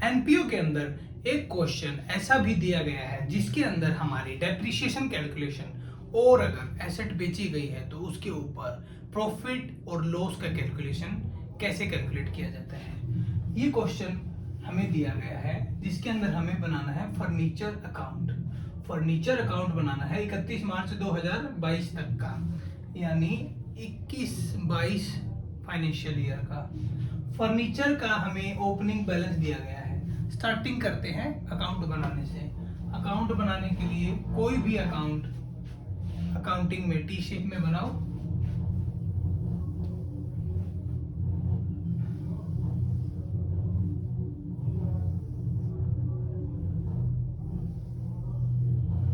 NPO के अंदर एक क्वेश्चन ऐसा भी दिया गया है जिसके अंदर हमारी डेप्रिसिएशन कैलकुलेशन और अगर एसेट बेची गई है तो उसके ऊपर प्रॉफिट और लॉस का कैलकुलेशन कैसे कैलकुलेट किया जाता है। ये क्वेश्चन हमें दिया गया है जिसके अंदर हमें बनाना है फर्नीचर अकाउंट। फर्नीचर अकाउंट बनाना है 31 मार्च 2022 तक का, यानी 21-22 फाइनेंशियल ईयर का। फर्नीचर का हमें ओपनिंग बैलेंस दिया गया है। स्टार्टिंग करते हैं अकाउंट बनाने से। अकाउंट बनाने के लिए कोई भी अकाउंट अकाउंटिंग में टी शेप में बनाओ।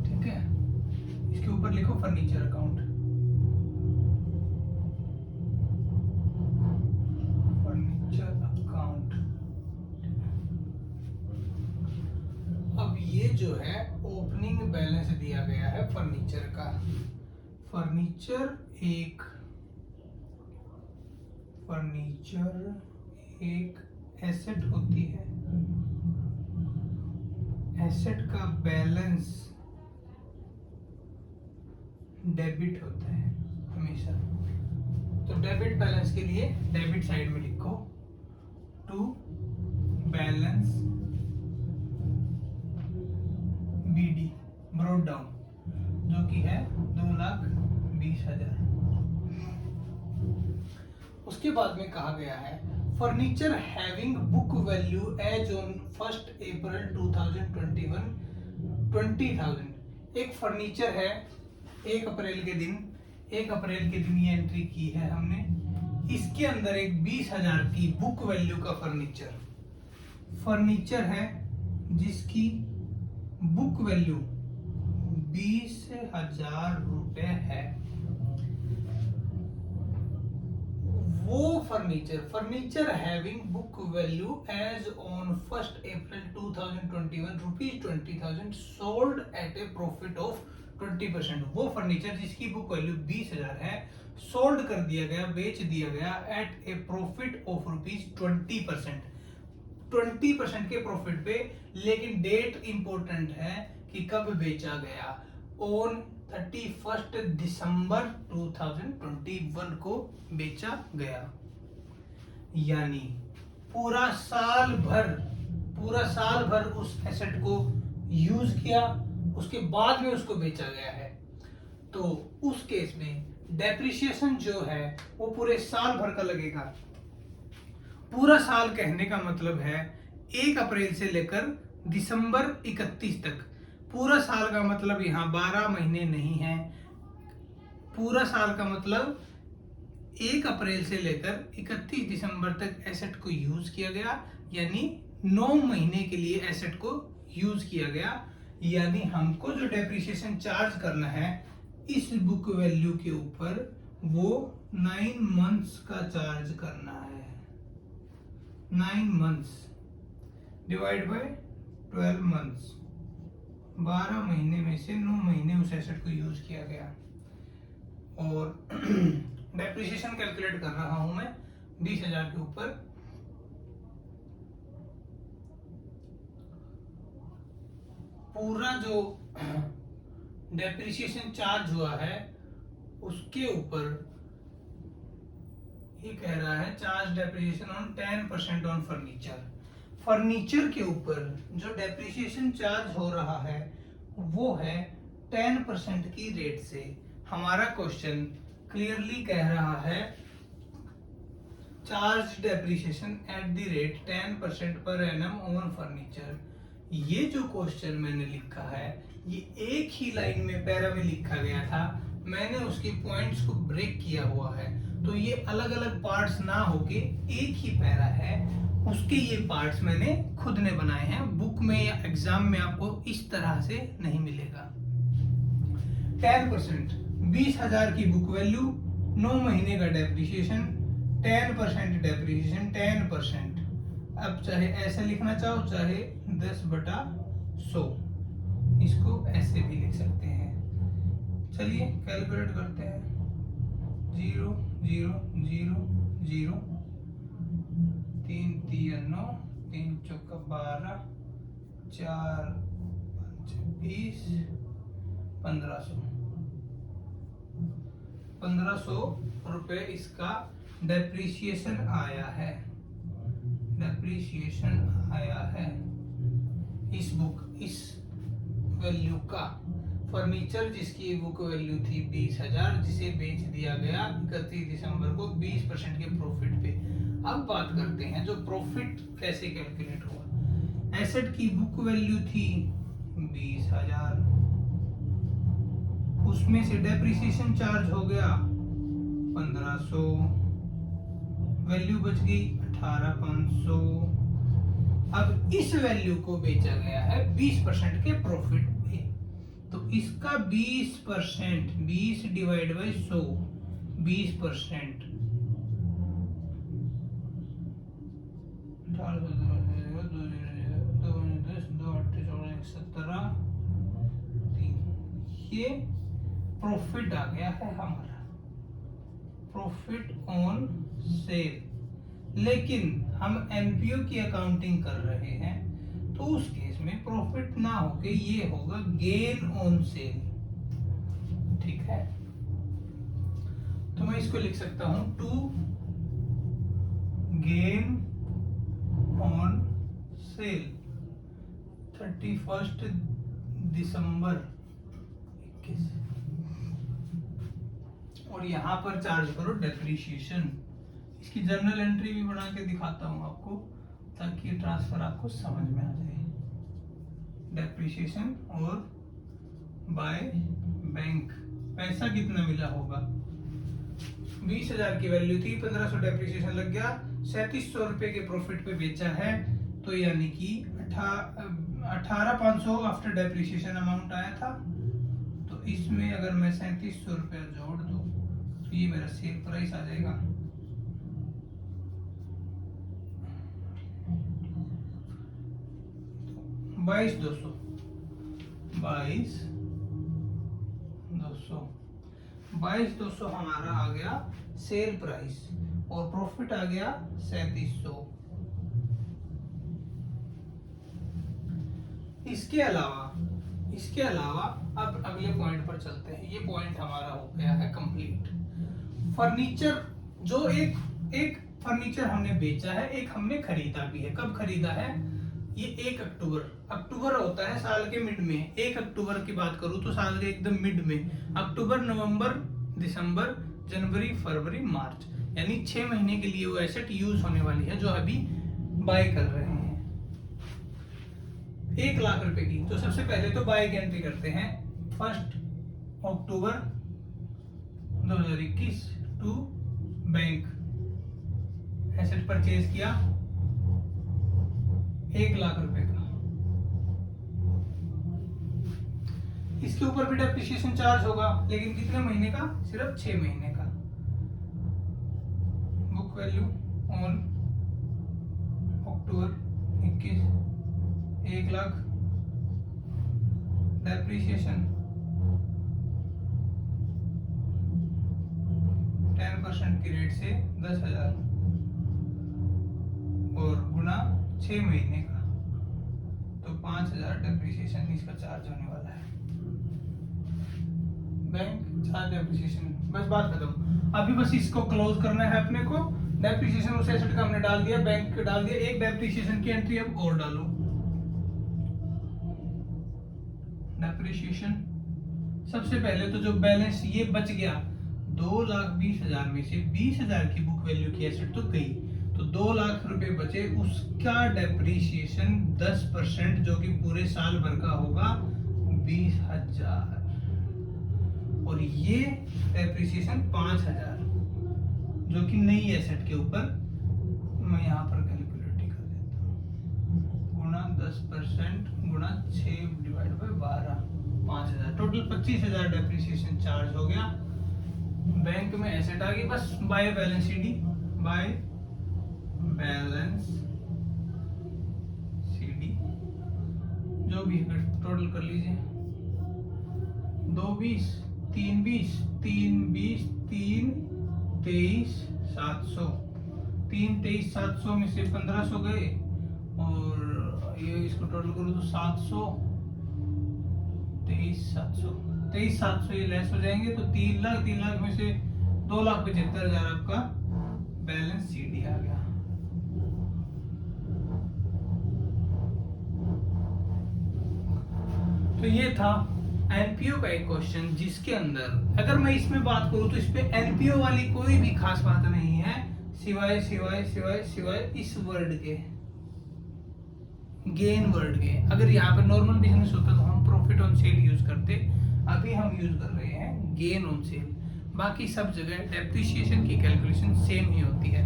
ठीक है, इसके ऊपर लिखो फर्नीचर अकाउंट। Furniture account. अब ये जो है ओपनिंग बैलेंस दिया गया है फर्नीचर का। फर्नीचर एक एसेट होती है। एसेट का बैलेंस डेबिट होता है हमेशा। तो डेबिट बैलेंस के लिए डेबिट साइड में लिखो to balance B D brought down, जो कि है 2,20,000। उसके बाद में कहा गया है furniture having book value as on 1 April 2021 20,000। एक फर्नीचर है 1 अप्रैल के दिन ये एंट्री की है हमने। इसके अंदर एक 20,000 की बुक वैल्यू का फर्नीचर है जिसकी बुक वैल्यू 20,000 रुपए है। वो furniture having book value as on 1 April 2021 rupees 20,000 sold at a profit of 20%। वो फर्नीचर जिसकी बुक वैल्यू 20,000 है, सोल्ड कर दिया गया, बेच दिया गया at a profit of rupees 20%। 20% के प्रॉफिट पे, लेकिन डेट इंपॉर्टेंट है कि कब बेचा गया। ऑन 31 दिसंबर 2021 को बेचा गया, यानी पूरा साल भर उस एसेट को यूज किया, उसके बाद में उसको बेचा गया है। तो उस केस में डेप्रिसिएशन जो है वो पूरे साल भर का लगेगा। पूरा साल कहने का मतलब है 1 अप्रैल से लेकर दिसंबर 31 तक। पूरा साल का मतलब यहाँ 12 महीने नहीं है। पूरा साल का मतलब 1 अप्रैल से लेकर 31 दिसंबर तक एसेट को यूज किया गया, यानी 9 महीने के लिए एसेट को यूज किया गया। यानी हमको जो डेप्रिसिएशन चार्ज करना है इस बुक वैल्यू के ऊपर, वो 9 मंथ्स का चार्ज करना है। 9 मंथ्स डिवाइड बाय 12 मंथ्स। 12 महीने में से 9 महीने उस एसेट को यूज किया गया। और डेप्रिसिएशन कैलकुलेट कर रहा हूं मैं 20,000 के ऊपर। पूरा जो डेप्रिसिएशन चार्ज हुआ है उसके ऊपर ये कह रहा है charge depreciation on 10% on furniture के ऊपर जो डेप्रिसिएशन चार्ज हो रहा है वो है 10% की रेट से। हमारा क्वेश्चन क्लियरली कह रहा है charge depreciation at the rate 10% per annum on furniture. ये जो क्वेश्चन मैंने लिखा है ये एक ही लाइन में पैरा में लिखा गया था, मैंने उसके पॉइंट्स को ब्रेक किया हुआ है। तो ये अलग अलग पार्ट्स ना होके एक ही पैरा है, उसके ये पार्ट्स मैंने खुद ने बनाए हैं। बुक में या एग्जाम में आपको इस तरह से नहीं मिलेगा। 10% 20,000 की बुक वैल्यू, 9 महीने का डेप्रिसिएशन, 10% डेप्रिसिएशन 10%। अब चाहे ऐसे लिखना चाहो चाहे 10/100, इसको ऐसे भी लिख सकते हैं। चलिए कैलकुलेट करते हैं। 0 0 0 0 3 3 9 3 चौका का 12, 4, 20, 1500 रुपए इसका डेप्रिसिएशन आया है। इस वैल्यू का। फर्नीचर जिसकी बुक वैल्यू थी 20,000, जिसे बेच दिया गया 31 दिसंबर को 20% के प्रॉफिट पे। अब बात करते हैं जो प्रॉफिट कैसे कैलकुलेट हुआ। एसेट की बुक वैल्यू थी 20,000, उसमें से डेप्रिसिएशन चार्ज हो गया 1500, वैल्यू बच गई 18,500। अब इस वैल्यू को बेचा गया है 20% के प्रॉफिट पे, तो इसका 20%, 20 डिवाइड बाई 100, 20%, 17, ये प्रॉफिट आ गया है हमारा, प्रॉफिट ऑन सेल। लेकिन हम एनपीओ की अकाउंटिंग कर रहे हैं, तो उस केस में प्रॉफिट ना होके ये होगा गेन ऑन सेल। ठीक है, तो मैं इसको लिख सकता हूं टू गेन ऑन सेल 31 दिसंबर 21, और यहां पर चार्ज करो डेप्रिसिएशन। इसकी जर्नल एंट्री भी बना के दिखाता हूं आपको, ताकि ट्रांसफर आपको समझ में आ जाए। डेप्रिसिएशन और बाय बैंक पैसा कितना मिला होगा, 20,000 की वैल्यू थी, 1500 डेप्रिसिएशन लग गया, 3700 रुपए के प्रॉफिट पे बेचा है, तो यानी कि 18,500 आफ्टर डेप्रिसिएशन अमाउंट आया था। तो इसमें अगर मैं 3700 रुपया जोड़ दूं तो ये मेरा सेल प्राइस आ जाएगा। बाईस दो सौ हमारा आ गया सेल प्राइस, और प्रॉफिट आ गया 3700। इसके अलावा अब अगले पॉइंट पर चलते हैं। ये पॉइंट हमारा हो गया है कंप्लीट। फर्नीचर, जो एक फर्नीचर हमने बेचा है, एक हमने खरीदा भी है। कब खरीदा है, ये 1 अक्टूबर होता है साल के मिड में। 1 अक्टूबर की बात करूं तो साल के एकदम मिड में, अक्टूबर, नवंबर, दिसंबर, जनवरी, फरवरी, मार्च, यानी 6 महीने के लिए वो एसेट यूज होने वाली है जो अभी बाय कर रहे हैं। 1 लाख रुपए की। तो सबसे पहले तो बाय की एंट्री करते हैं। 1 अक्टूबर 2021 टू बैंक, एसेट परचेज किया 1 लाख रुपए का। इसके ऊपर भी डेप्रिसिएशन चार्ज होगा, लेकिन कितने महीने का, सिर्फ 6 महीने का। Book value on October 21 1 lakh, depreciation 10% की रेट से 10,000 और गुना 6 महीने का, तो 5,000 डेप्रिसिएशन इसका चार्ज होने वाला है। बैंक चार्ज डेप्रिसिएशन, बस बात खत्म। अभी बस इसको क्लोज करना है अपने को। डेप्रिसिएशन उस एसेट का हमने डाल दिया, बैंक डाल दिया। एक डेप्रिसिएशन की एंट्री अब और डालो। डेप्रिसिएशन सबसे पहले तो जो बैलेंस ये बच गया 2,20,000 में से 20,000 की बुक वैल्यू की एसेट तो गई, तो 2 लाख रुपए बचे। उसका डेप्रिसिएशन 10% जो कि पूरे साल भर का होगा 20,000, और ये डेप्रिसिएशन 5,000 जो कि नई एसेट के ऊपर मैं यहाँ पर कैलकुलेट कर देता हूँ, गुना 10% गुना 6 divide by 12, 5,000, total 25,000 depreciation charge हो गया। बैंक में एसेट आ गई, बस by balance CD, by balance CD जो भी है टोटल कर लीजिए। 220, 320, 320, 323,700, 323,700 में से 1,500 गए और इसको टोटल करूँ तो 700, 23,700, 23,700 ये लेस हो जाएंगे तो 3 लाख में से 2,75,000 आपका बैलेंस सीडी आ गया। तो ये था एनपीओ का एक क्वेश्चन, जिसके अंदर अगर मैं इसमें बात करूं तो इसपे एनपीओ वाली कोई भी खास बात नहीं है, सिवाय सिवाय सिवाय सिवाय इस वर्ड के, गेन वर्ड के। अगर यहाँ पे नॉर्मल बिजनेस होता तो हम प्रॉफिट ऑन सेल यूज करते, अभी हम यूज कर रहे हैं गेन ऑन सेल। बाकी सब जगह डेप्रिसिएशन की कैलकुलेशन सेम ही होती है।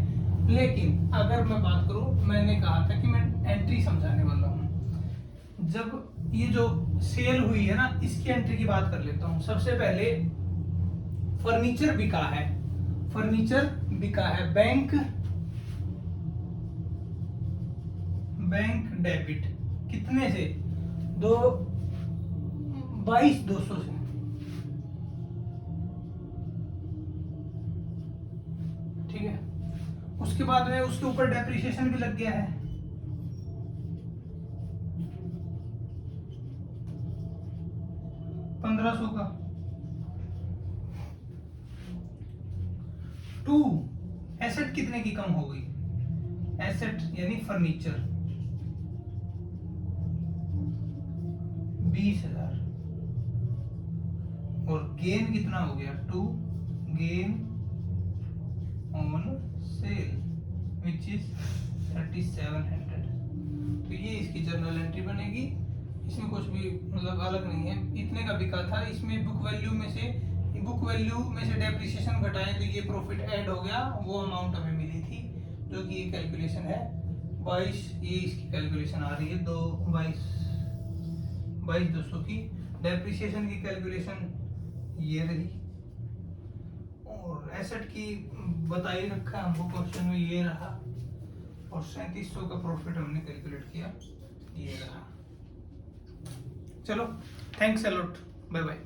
लेकिन अगर मैं बात करूं, मैंने कहा था कि मैं एंट्री समझाने वाला हूं। जब ये जो सेल हुई है ना, इसकी एंट्री की बात कर लेता हूं। सबसे पहले फर्नीचर बिका है, फर्नीचर बिका है, बैंक डेबिट कितने से, 22,200 से, ठीक है। उसके बाद में उसके ऊपर डेप्रिसिएशन भी लग गया है, 1,500 का। 2 एसेट कितने की कम हो गई, एसेट यानी फर्नीचर 20,000, और गेन कितना हो गया, 2 gain on sale which is 3,700। तो ये इसकी जर्नल एंट्री बनेगी। इसमें कुछ भी मतलब अलग नहीं है, इतने का बिका था। इसमें बुक वैल्यू में से डेप्रिसिएशन घटाएं तो ये प्रॉफिट ऐड हो गया, वो अमाउंट हमें मिली थी, जो कि ये कैलकुलेशन है 22, ये इसकी कैलकुलेशन आ रही है 22,200 की। डेप्रिसिएशन की कैलकुलेशन ये रही, और एसेट की बताई रखा है हमको क्वेश्चन में, ये रहा, और 3700 का प्रॉफिट हमने कैलकुलेट किया, ये रहा। चलो, thanks a lot, bye bye.